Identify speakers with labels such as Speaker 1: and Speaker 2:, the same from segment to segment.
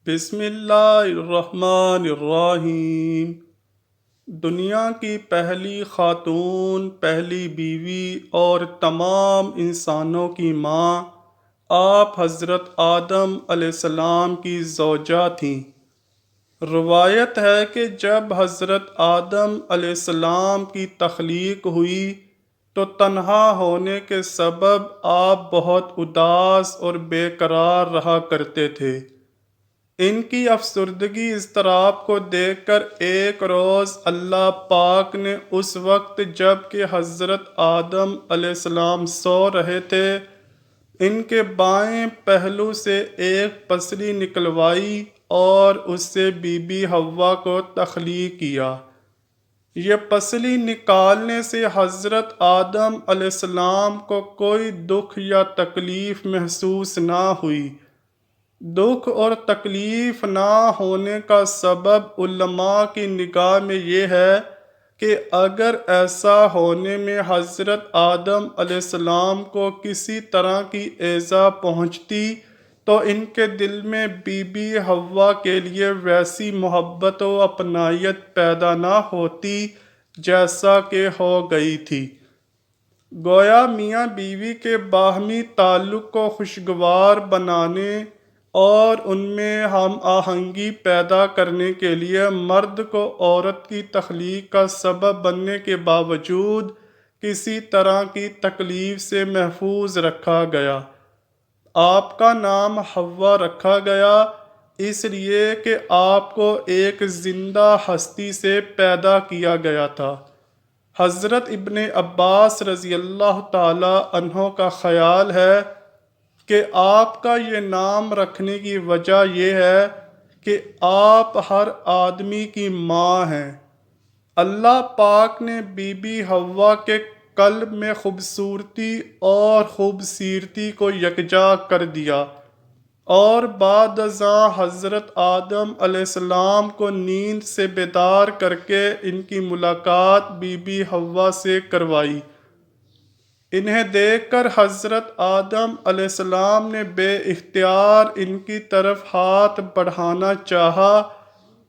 Speaker 1: بسم اللہ الرحمن الرحیم۔ دنیا کی پہلی خاتون، پہلی بیوی اور تمام انسانوں کی ماں آپ حضرت آدم علیہ السلام کی زوجہ تھیں۔ روایت ہے کہ جب حضرت آدم علیہ السلام کی تخلیق ہوئی تو تنہا ہونے کے سبب آپ بہت اداس اور بے قرار رہا کرتے تھے۔ ان کی افسردگی اضطراب کو دیکھ کر ایک روز اللہ پاک نے اس وقت جب کہ حضرت آدم علیہ السلام سو رہے تھے، ان کے بائیں پہلو سے ایک پسلی نکلوائی اور اس سے بی بی حوا کو تخلیق کیا۔ یہ پسلی نکالنے سے حضرت آدم علیہ السلام کو کوئی دکھ یا تکلیف محسوس نہ ہوئی۔ دکھ اور تکلیف نہ ہونے کا سبب علماء کی نگاہ میں یہ ہے کہ اگر ایسا ہونے میں حضرت آدم علیہ السلام کو کسی طرح کی ایذا پہنچتی تو ان کے دل میں بی بی حوا کے لیے ویسی محبت و اپنائیت پیدا نہ ہوتی جیسا کہ ہو گئی تھی۔ گویا میاں بیوی کے باہمی تعلق کو خوشگوار بنانے اور ان میں ہم آہنگی پیدا کرنے کے لیے مرد کو عورت کی تخلیق کا سبب بننے کے باوجود کسی طرح کی تکلیف سے محفوظ رکھا گیا۔ آپ کا نام حوا رکھا گیا اس لیے کہ آپ کو ایک زندہ ہستی سے پیدا کیا گیا تھا۔ حضرت ابن عباس رضی اللہ تعالی عنہ کا خیال ہے کہ آپ کا یہ نام رکھنے کی وجہ یہ ہے کہ آپ ہر آدمی کی ماں ہیں۔ اللہ پاک نے بی بی حوا کے قلب میں خوبصورتی اور خوبصیرتی کو یکجا کر دیا اور بعد ازاں حضرت آدم علیہ السلام کو نیند سے بیدار کر کے ان کی ملاقات بی بی حوا سے کروائی۔ انہیں دیکھ کر حضرت آدم علیہ السلام نے بے اختیار ان کی طرف ہاتھ بڑھانا چاہا،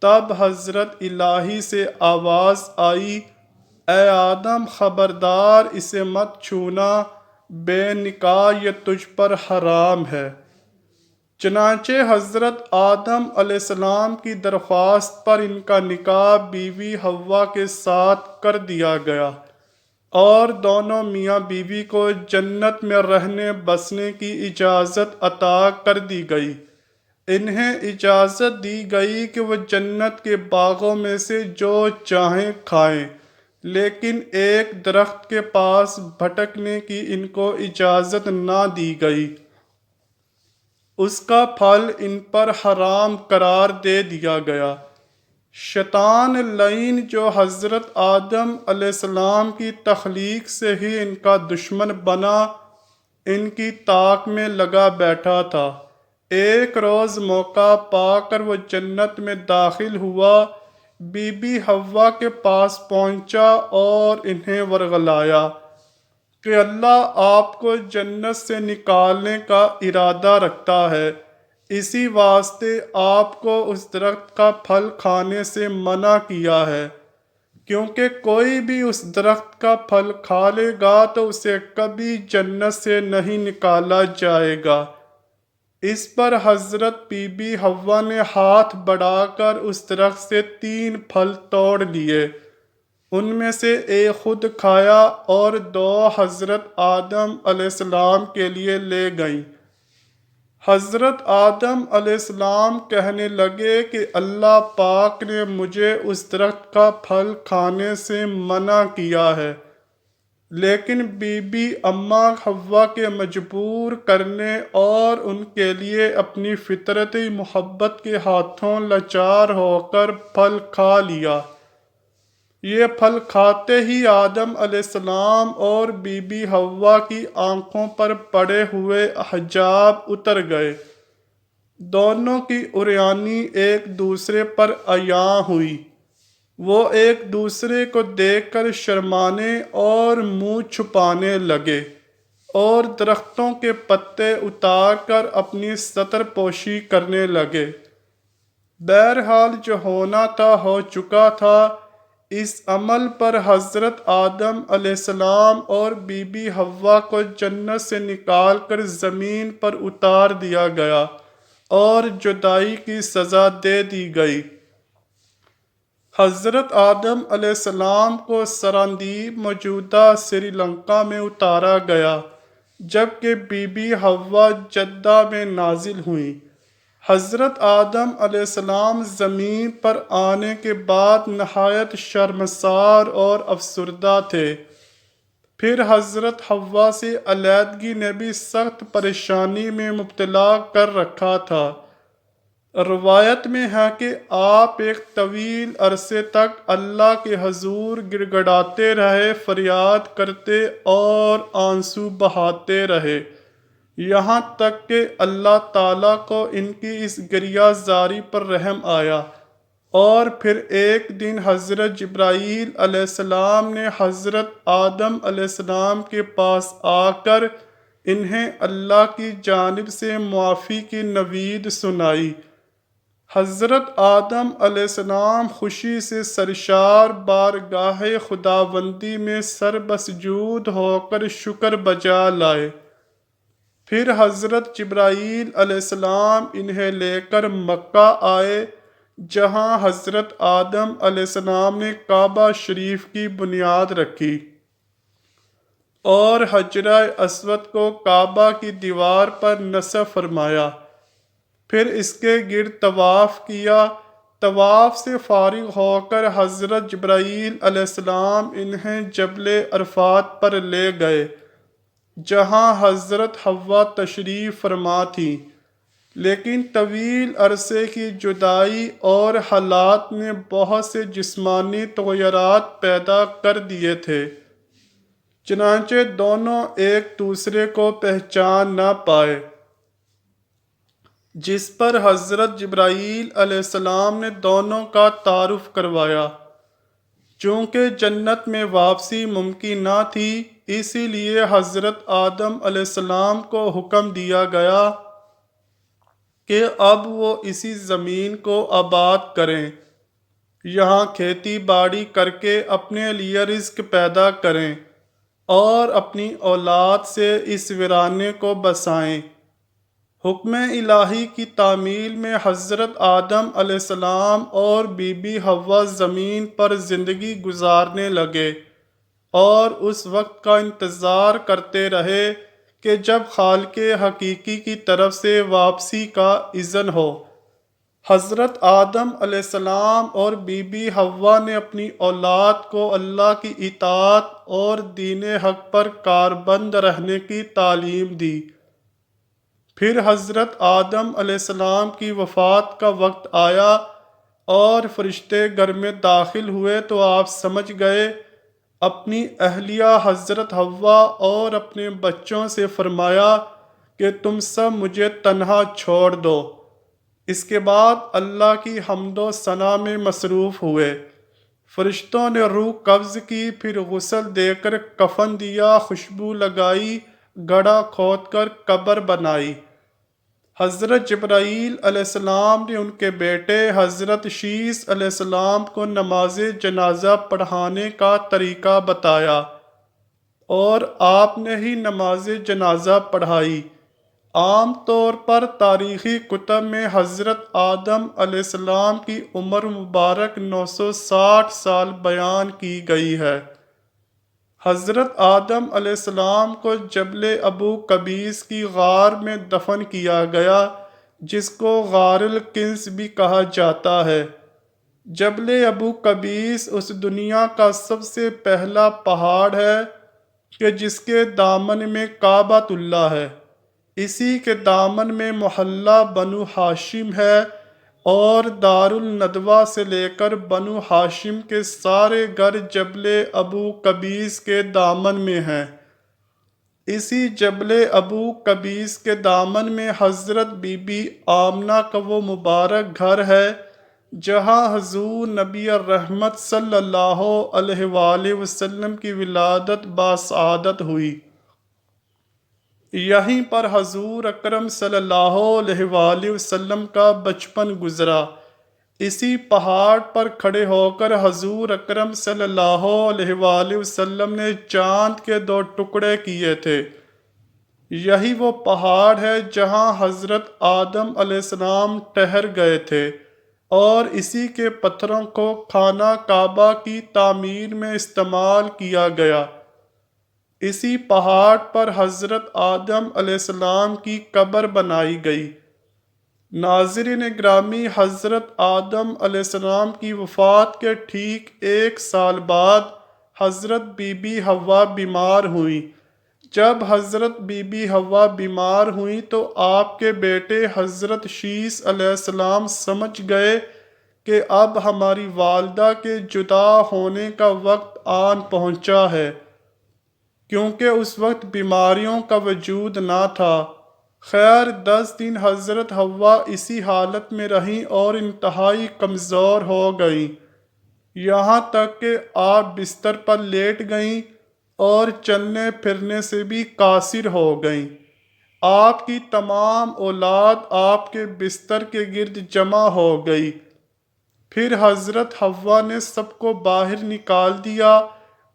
Speaker 1: تب حضرت الہی سے آواز آئی، اے آدم خبردار اسے مت چھونا، بے نکاح یہ تجھ پر حرام ہے۔ چنانچہ حضرت آدم علیہ السلام کی درخواست پر ان کا نکاح بیوی حوا کے ساتھ کر دیا گیا اور دونوں میاں بیوی کو جنت میں رہنے بسنے کی اجازت عطا کر دی گئی۔ انہیں اجازت دی گئی کہ وہ جنت کے باغوں میں سے جو چاہیں کھائیں، لیکن ایک درخت کے پاس بھٹکنے کی ان کو اجازت نہ دی گئی۔ اس کا پھل ان پر حرام قرار دے دیا گیا۔ شیطان لعین جو حضرت آدم علیہ السلام کی تخلیق سے ہی ان کا دشمن بنا، ان کی طاق میں لگا بیٹھا تھا۔ ایک روز موقع پا کر وہ جنت میں داخل ہوا، بی بی حوا کے پاس پہنچا اور انہیں ورغلایا کہ اللہ آپ کو جنت سے نکالنے کا ارادہ رکھتا ہے، اسی واسطے آپ کو اس درخت کا پھل کھانے سے منع کیا ہے، کیونکہ کوئی بھی اس درخت کا پھل کھا لے گا تو اسے کبھی جنت سے نہیں نکالا جائے گا۔ اس پر حضرت بی بی حوا نے ہاتھ بڑھا کر اس درخت سے 3 پھل توڑ لیے، ان میں سے ایک خود کھایا اور 2 حضرت آدم علیہ السلام کے لیے لے گئیں۔ حضرت آدم علیہ السلام کہنے لگے کہ اللہ پاک نے مجھے اس درخت کا پھل کھانے سے منع کیا ہے، لیکن بی بی اماں حوا کے مجبور کرنے اور ان کے لیے اپنی فطرتی محبت کے ہاتھوں لاچار ہو کر پھل کھا لیا۔ یہ پھل کھاتے ہی آدم علیہ السلام اور بی بی حوا کی آنکھوں پر پڑے ہوئے حجاب اتر گئے، دونوں کی عریانی ایک دوسرے پر عیاں ہوئی۔ وہ ایک دوسرے کو دیکھ کر شرمانے اور منہ چھپانے لگے اور درختوں کے پتے اتار کر اپنی ستر پوشی کرنے لگے۔ بہرحال جو ہونا تھا ہو چکا تھا۔ اس عمل پر حضرت آدم علیہ السلام اور بی بی حوا کو جنت سے نکال کر زمین پر اتار دیا گیا اور جدائی کی سزا دے دی گئی۔ حضرت آدم علیہ السلام کو سراندیپ موجودہ سری لنکا میں اتارا گیا، جبکہ بی بی حوا جدہ میں نازل ہوئیں۔ حضرت آدم علیہ السلام زمین پر آنے کے بعد نہایت شرمسار اور افسردہ تھے۔ پھر حضرت حوا سے علیحدگی نے بھی سخت پریشانی میں مبتلا کر رکھا تھا۔ روایت میں ہے کہ آپ ایک طویل عرصے تک اللہ کے حضور گڑ گڑاتے رہے، فریاد کرتے اور آنسو بہاتے رہے، یہاں تک کہ اللہ تعالیٰ کو ان کی اس گریہ زاری پر رحم آیا، اور پھر ایک دن حضرت جبرائیل علیہ السلام نے حضرت آدم علیہ السلام کے پاس آ کر انہیں اللہ کی جانب سے معافی کی نوید سنائی۔ حضرت آدم علیہ السلام خوشی سے سرشار بارگاہ خداوندی میں سر بسجود ہو کر شکر بجا لائے۔ پھر حضرت جبرائیل علیہ السلام انہیں لے کر مکہ آئے، جہاں حضرت آدم علیہ السلام نے کعبہ شریف کی بنیاد رکھی اور حجرہ اسود کو کعبہ کی دیوار پر نصب فرمایا۔ پھر اس کے گرد طواف کیا۔ طواف سے فارغ ہو کر حضرت جبرائیل علیہ السلام انہیں جبل عرفات پر لے گئے، جہاں حضرت حوا تشریف فرما تھیں، لیکن طویل عرصے کی جدائی اور حالات نے بہت سے جسمانی تغیرات پیدا کر دیے تھے، چنانچہ دونوں ایک دوسرے کو پہچان نہ پائے، جس پر حضرت جبرائیل علیہ السلام نے دونوں کا تعارف کروایا۔ چونکہ جنت میں واپسی ممکن نہ تھی، اسی لیے حضرت آدم علیہ السلام کو حکم دیا گیا کہ اب وہ اسی زمین کو آباد کریں، یہاں کھیتی باڑی کر کے اپنے لیے رزق پیدا کریں اور اپنی اولاد سے اس ویرانے کو بسائیں۔ حکم الہی کی تعمیل میں حضرت آدم علیہ السلام اور بی بی حوا زمین پر زندگی گزارنے لگے اور اس وقت کا انتظار کرتے رہے کہ جب خالق حقیقی کی طرف سے واپسی کا اذن ہو۔ حضرت آدم علیہ السلام اور بی بی حوا نے اپنی اولاد کو اللہ کی اطاعت اور دین حق پر کاربند رہنے کی تعلیم دی۔ پھر حضرت آدم علیہ السلام کی وفات کا وقت آیا اور فرشتے گھر میں داخل ہوئے تو آپ سمجھ گئے۔ اپنی اہلیہ حضرت حوا اور اپنے بچوں سے فرمایا کہ تم سب مجھے تنہا چھوڑ دو۔ اس کے بعد اللہ کی حمد و ثنا میں مصروف ہوئے۔ فرشتوں نے روح قبض کی، پھر غسل دے کر کفن دیا، خوشبو لگائی، گڑھا کھود کر قبر بنائی۔ حضرت جبرائیل علیہ السلام نے ان کے بیٹے حضرت شیث علیہ السلام کو نماز جنازہ پڑھانے کا طریقہ بتایا اور آپ نے ہی نماز جنازہ پڑھائی۔ عام طور پر تاریخی کتب میں حضرت آدم علیہ السلام کی عمر مبارک 960 سال بیان کی گئی ہے۔ حضرت آدم علیہ السلام کو جبل ابو قبیس کی غار میں دفن کیا گیا، جس کو غار الکنز بھی کہا جاتا ہے۔ جبل ابو قبیس اس دنیا کا سب سے پہلا پہاڑ ہے کہ جس کے دامن میں کعبۃ اللہ ہے۔ اسی کے دامن میں محلہ بنو ہاشم ہے اور دار الندوہ سے لے کر بنو ہاشم کے سارے گھر جبل ابو قبیس کے دامن میں ہیں۔ اسی جبل ابو قبیس کے دامن میں حضرت بی بی آمنہ کا وہ مبارک گھر ہے جہاں حضور نبی الرحمت صلی اللہ علیہ وآلہ وسلم کی ولادت باسعادت ہوئی۔ یہیں پر حضور اکرم صلی اللہ علیہ وآلہ وسلم کا بچپن گزرا۔ اسی پہاڑ پر کھڑے ہو کر حضور اکرم صلی اللہ علیہ وآلہ وسلم نے چاند کے 2 ٹکڑے کیے تھے۔ یہی وہ پہاڑ ہے جہاں حضرت آدم علیہ السلام ٹھہر گئے تھے، اور اسی کے پتھروں کو خانہ کعبہ کی تعمیر میں استعمال کیا گیا۔ اسی پہاڑ پر حضرت آدم علیہ السلام کی قبر بنائی گئی۔ ناظرین گرامی، حضرت آدم علیہ السلام کی وفات کے ٹھیک 1 سال بعد حضرت بی بی حوا بیمار ہوئیں۔ جب حضرت بی بی حوا بیمار ہوئیں تو آپ کے بیٹے حضرت شیس علیہ السلام سمجھ گئے کہ اب ہماری والدہ کے جدا ہونے کا وقت آن پہنچا ہے، کیونکہ اس وقت بیماریوں کا وجود نہ تھا۔ خیر 10 دن حضرت حوا اسی حالت میں رہیں اور انتہائی کمزور ہو گئیں، یہاں تک کہ آپ بستر پر لیٹ گئیں اور چلنے پھرنے سے بھی قاصر ہو گئیں۔ آپ کی تمام اولاد آپ کے بستر کے گرد جمع ہو گئی۔ پھر حضرت حوا نے سب کو باہر نکال دیا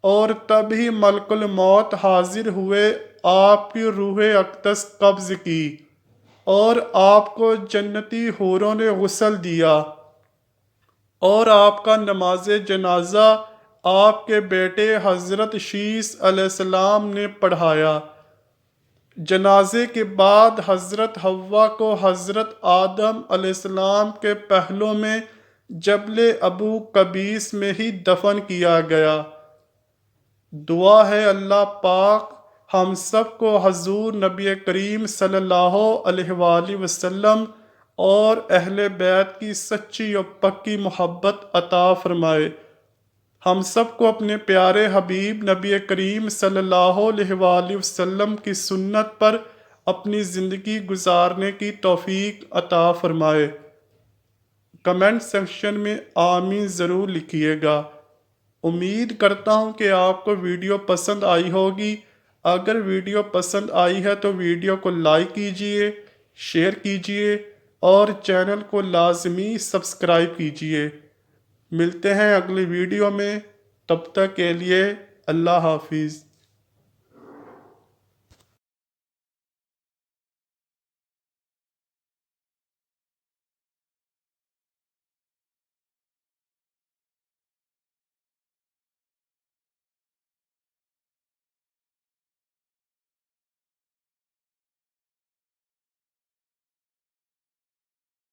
Speaker 1: اور تبھی ملک الموت حاضر ہوئے، آپ کی روح اقدس قبض کی اور آپ کو جنتی حوروں نے غسل دیا اور آپ کا نماز جنازہ آپ کے بیٹے حضرت شیس علیہ السلام نے پڑھایا۔ جنازے کے بعد حضرت حوا کو حضرت آدم علیہ السلام کے پہلو میں جبل ابو قبیس میں ہی دفن کیا گیا۔ دعا ہے اللہ پاک ہم سب کو حضور نبی کریم صلی اللہ علیہ وآلہ وسلم اور اہل بیت کی سچی اور پکی محبت عطا فرمائے۔ ہم سب کو اپنے پیارے حبیب نبی کریم صلی اللہ علیہ وآلہ وسلم کی سنت پر اپنی زندگی گزارنے کی توفیق عطا فرمائے۔ کمنٹ سیکشن میں آمین ضرور لکھیے گا۔ امید کرتا ہوں کہ آپ کو ویڈیو پسند آئی ہوگی۔ اگر ویڈیو پسند آئی ہے تو ویڈیو کو لائک کیجئے، شیئر کیجئے اور چینل کو لازمی سبسکرائب کیجئے۔ ملتے ہیں اگلی ویڈیو میں، تب تک کے لیے اللہ حافظ۔